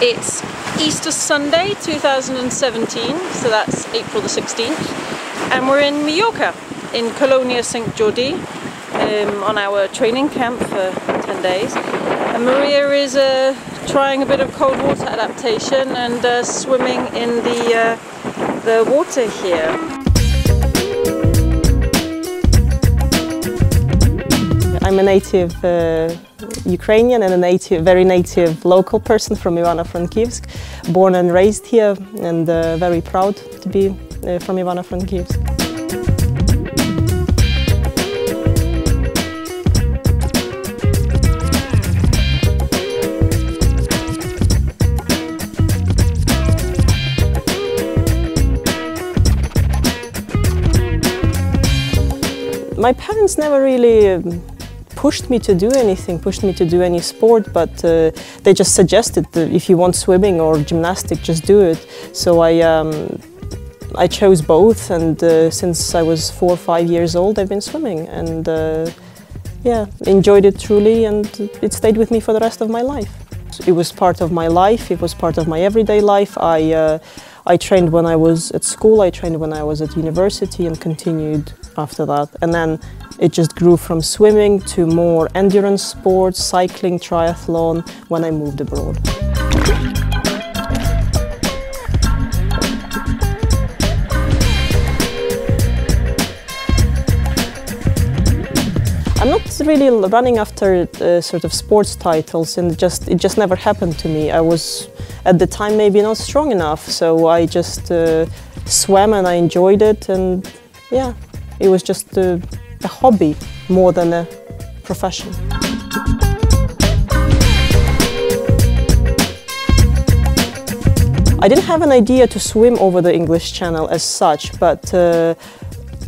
It's Easter Sunday 2017, so that's April the 16th, and we're in Mallorca, in Colonia St. Jordi, on our training camp for 10 days. And Maria is trying a bit of cold water adaptation and swimming in the water here. I'm a native Ukrainian and a very native local person from Ivano-Frankivsk, born and raised here, and very proud to be from Ivano-Frankivsk. My parents never really pushed me to do anything, pushed me to do any sport, but they just suggested that if you want swimming or gymnastics, just do it. So I chose both, and since I was 4 or 5 years old, I've been swimming, and yeah, enjoyed it truly, and it stayed with me for the rest of my life. It was part of my life, it was part of my everyday life. I trained when I was at school, I trained when I was at university, and continued after that. And then it just grew from swimming to more endurance sports, cycling, triathlon, when I moved abroad. I'm not really running after sort of sports titles, and it just never happened to me. I was at the time maybe not strong enough, so I just swam and I enjoyed it, and yeah, it was just a hobby more than a profession. I didn't have an idea to swim over the English Channel as such, but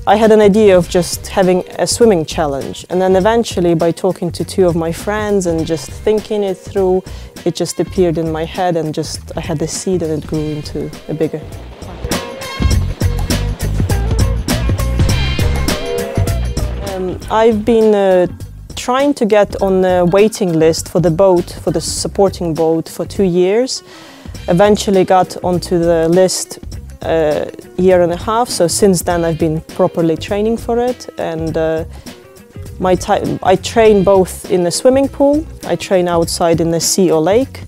I had an idea of just having a swimming challenge, and then eventually, by talking to 2 of my friends and just thinking it through, it just appeared in my head, and I had the seed and it grew into a bigger. I've been trying to get on the waiting list for the boat, for the supporting boat, for 2 years. Eventually got onto the list a year and a half, so since then I've been properly training for it, and I train both in the swimming pool, I train outside in the sea or lake,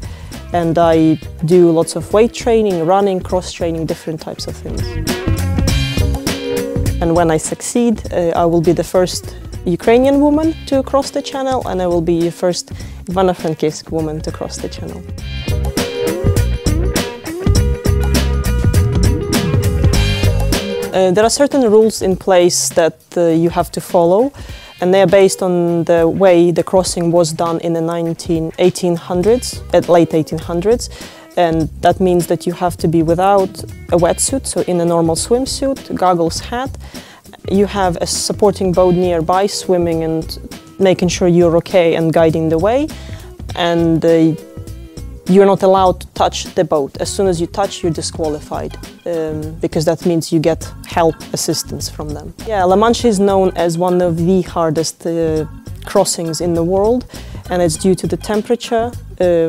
and I do lots of weight training, running, cross-training, different types of things. And when I succeed, I will be the first Ukrainian woman to cross the channel, and I will be the first Ivano-Frankivsk woman to cross the channel. There are certain rules in place that you have to follow, and they are based on the way the crossing was done in the 1800s, late 1800s. And that means that you have to be without a wetsuit, so in a normal swimsuit, goggles, hat. You have a supporting boat nearby, swimming and making sure you're okay and guiding the way. And you're not allowed to touch the boat. As soon as you touch, you're disqualified, because that means you get help, assistance from them. Yeah, La Mancha is known as one of the hardest crossings in the world, and it's due to the temperature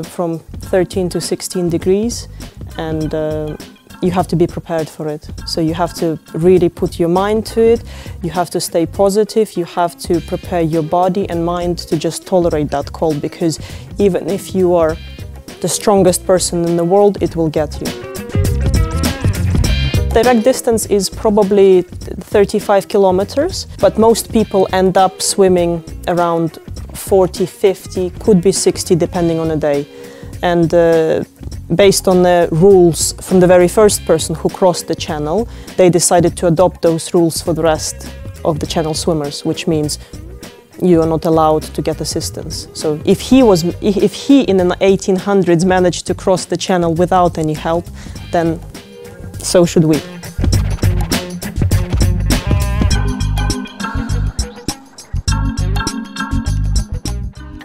from 13 to 16 degrees, and you have to be prepared for it. So you have to really put your mind to it, you have to stay positive, you have to prepare your body and mind to just tolerate that cold, because even if you are the strongest person in the world, it will get you. Direct distance is probably 35 kilometers, but most people end up swimming around 40, 50, could be 60 depending on the day. And based on the rules from the very first person who crossed the channel, they decided to adopt those rules for the rest of the channel swimmers, which means you are not allowed to get assistance. So if he in the 1800s managed to cross the channel without any help, then so should we.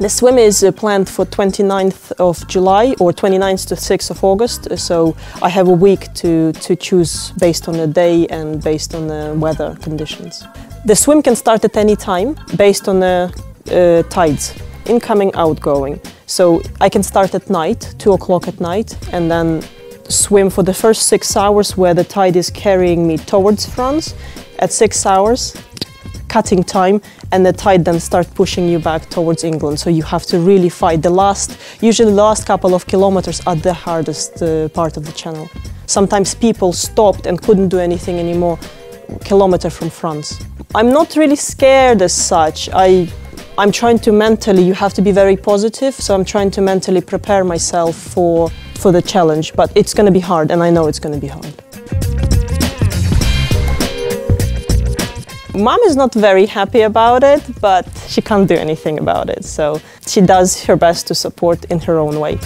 The swim is planned for 29th of July or 29th to 6th of August, so I have a week to choose based on the day and based on the weather conditions. The swim can start at any time based on the tides. incoming, outgoing. So I can start at night, 2 o'clock at night, and then swim for the first 6 hours where the tide is carrying me towards France. At 6 hours, cutting time, and the tide then starts pushing you back towards England. So you have to really fight. Usually the last couple of kilometers are the hardest part of the channel. Sometimes people stopped and couldn't do anything anymore, kilometer from France. I'm not really scared as such. I'm trying to mentally, you have to be very positive, so I'm trying to mentally prepare myself for the challenge, but it's going to be hard, and I know it's going to be hard. Mom is not very happy about it, but she can't do anything about it, so she does her best to support in her own way.